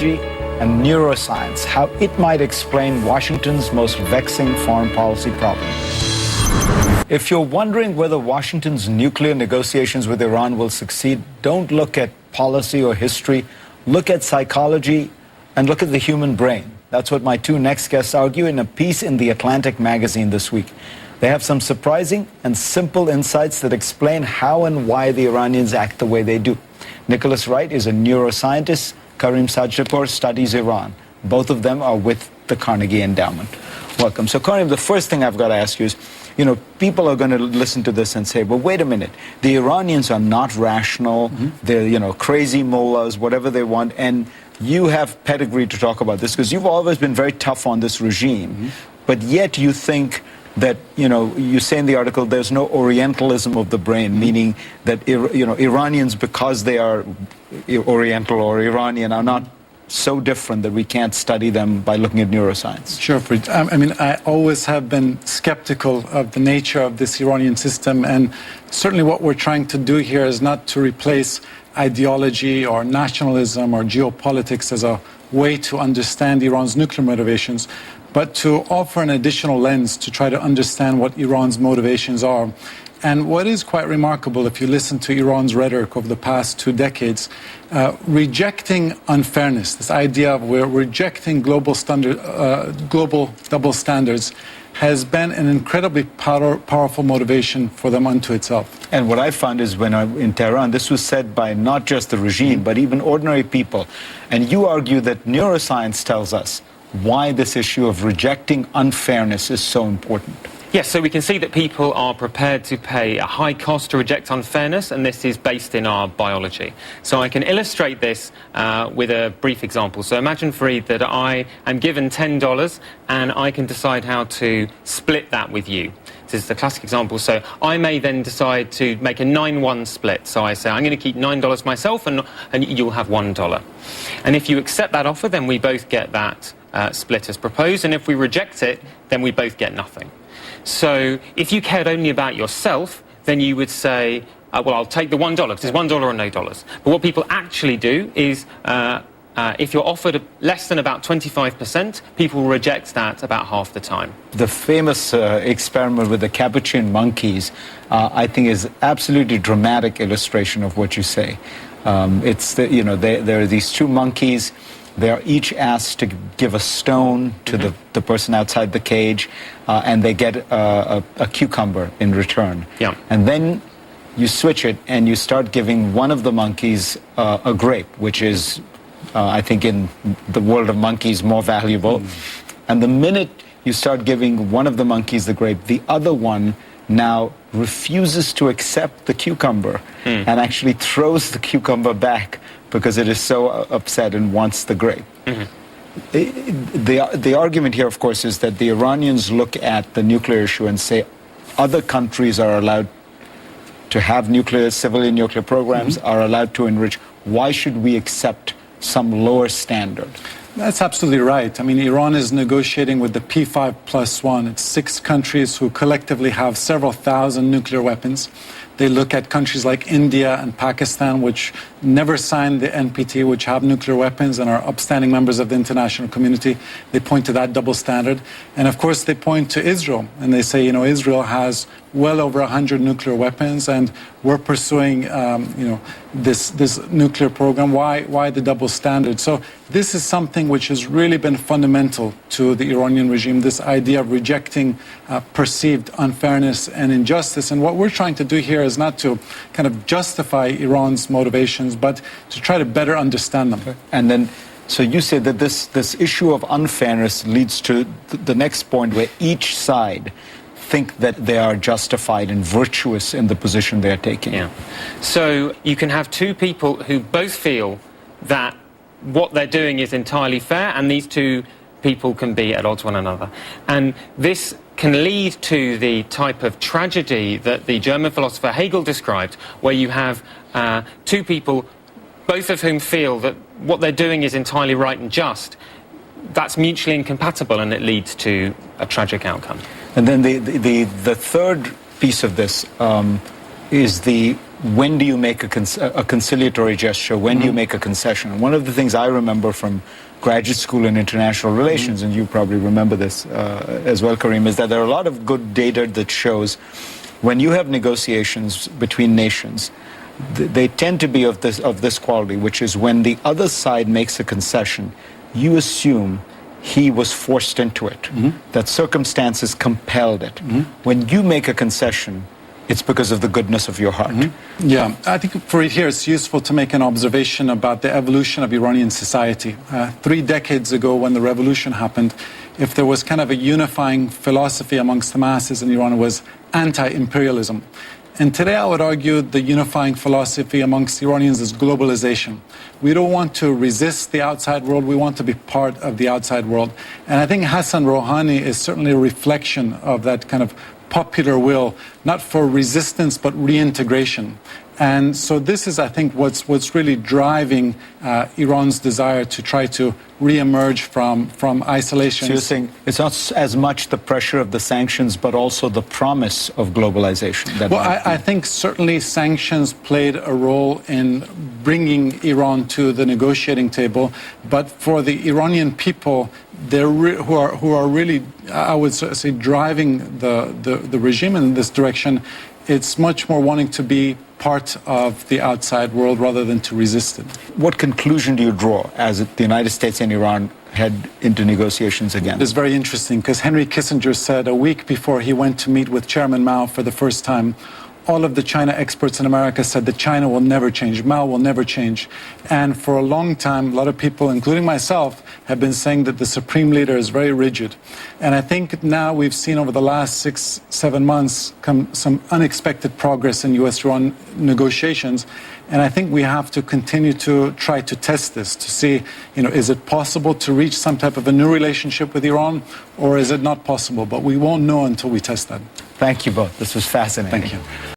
psychology and neuroscience, how it might explain Washington's most vexing foreign policy problem. If you're wondering whether Washington's nuclear negotiations with Iran will succeed, don't look at policy or history. Look at psychology and look at the human brain. That's what my two next guests argue in a piece in The Atlantic magazine this week. They have some surprising and simple insights that explain how and why the Iranians act the way they do. Nicholas Wright is a neuroscientist. Karim Sadjadpour studies Iran. Both of them are with the Carnegie Endowment. Welcome. So, Karim, the first thing I've got to ask you is, people are going to listen to this and say, well, wait a minute. The Iranians are not rational. They're, crazy mullahs, whatever they want. And you have pedigree to talk about this because you've always been very tough on this regime. But yet you think that, you say in the article, there's no Orientalism of the brain, meaning that, Iranians, because they are Oriental or Iranian, are not so different that we can't study them by looking at neuroscience. Sure. I always have been skeptical of the nature of this Iranian system, and certainly what we're trying to do here is not to replace ideology or nationalism or geopolitics as a way to understand Iran's nuclear motivations, but to offer an additional lens to try to understand what Iran's motivations are. And what is quite remarkable, if you listen to Iran's rhetoric over the past 2 decades, rejecting unfairness, this idea of we're rejecting global double standards, has been an incredibly powerful motivation for them unto itself. And what I found is when I'm in Tehran, this was said by not just the regime, but even ordinary people. And you argue that neuroscience tells us why this issue of rejecting unfairness is so important. Yes, so we can see that people are prepared to pay a high cost to reject unfairness, and this is based in our biology. So I can illustrate this with a brief example. So imagine, Fareed, that I am given $10 and I can decide how to split that with you. This is the classic example. So I may then decide to make a 9-1 split. So I say, I'm going to keep $9 myself and you'll have $1. And if you accept that offer, then we both get that split as proposed. And if we reject it, then we both get nothing. So if you cared only about yourself, then you would say, well, I'll take the $1 because it's $1 or no dollars. But what people actually do is if you're offered less than about 25%, people reject that about half the time. The famous experiment with the capuchin monkeys, I think, is absolutely dramatic illustration of what you say. There are these 2 monkeys. They are each asked to give a stone to the person outside the cage, and they get a cucumber in return. Yeah. And then you switch it, and you start giving one of the monkeys a grape, which is, I think, in the world of monkeys, more valuable. And the minute you start giving one of the monkeys the grape, the other one now refuses to accept the cucumber and actually throws the cucumber back because it is so upset and wants the grape. The argument here, of course, is that the Iranians look at the nuclear issue and say other countries are allowed to have civilian nuclear programs, are allowed to enrich. Why should we accept some lower standard? That's absolutely right. Iran is negotiating with the P5+1. It's 6 countries who collectively have several thousand nuclear weapons. They look at countries like India and Pakistan, which never signed the NPT, which have nuclear weapons and are upstanding members of the international community. They point to that double standard. And of course, they point to Israel. And they say, Israel has well over 100 nuclear weapons, and we're pursuing, this nuclear program. Why the double standard? So this is something which has really been fundamental to the Iranian regime, this idea of rejecting perceived unfairness and injustice. And what we're trying to do here is not to kind of justify Iran's motivations, but to try to better understand them. And then, so you say that this issue of unfairness leads to the next point where each side think that they are justified and virtuous in the position they're taking. Yeah. So you can have 2 people who both feel that what they're doing is entirely fair, and these 2 people can be at odds with one another. And this can lead to the type of tragedy that the German philosopher Hegel described, where you have 2 people, both of whom feel that what they're doing is entirely right and just. That's mutually incompatible, and it leads to a tragic outcome. And then the third piece of this is the when do you make a conciliatory gesture? When do you make a concession? And one of the things I remember from graduate school in international relations, and you probably remember this as well, Karim, is that there are a lot of good data that shows when you have negotiations between nations, they tend to be of this quality, which is when the other side makes a concession, you assume he was forced into it, that circumstances compelled it. When you make a concession, it's because of the goodness of your heart. Yeah, I think for it here it's useful to make an observation about the evolution of Iranian society. 3 decades ago when the revolution happened, if there was kind of a unifying philosophy amongst the masses in Iran, it was anti-imperialism. And today I would argue the unifying philosophy amongst Iranians is globalization. We don't want to resist the outside world, we want to be part of the outside world. And I think Hassan Rouhani is certainly a reflection of that kind of popular will, not for resistance but reintegration. And so this is, I think, what's really driving Iran's desire to try to re-emerge from isolation. So you're saying it's not as much the pressure of the sanctions, but also the promise of globalization? Well, I think certainly sanctions played a role in bringing Iran to the negotiating table, but for the Iranian people, who are really, I would say, driving the regime in this direction, it's much more wanting to be part of the outside world rather than to resist it. What conclusion do you draw as the United States and Iran head into negotiations again? It's very interesting because Henry Kissinger said a week before he went to meet with Chairman Mao for the first time, all of the China experts in America said that China will never change, Mao will never change. And for a long time, a lot of people, including myself, have been saying that the supreme leader is very rigid. And I think now we've seen over the last 6-7 months some unexpected progress in U.S.-Iran negotiations. And I think we have to continue to try to test this, to see, is it possible to reach some type of a new relationship with Iran, or is it not possible? But we won't know until we test that. Thank you both. This was fascinating. Thank you.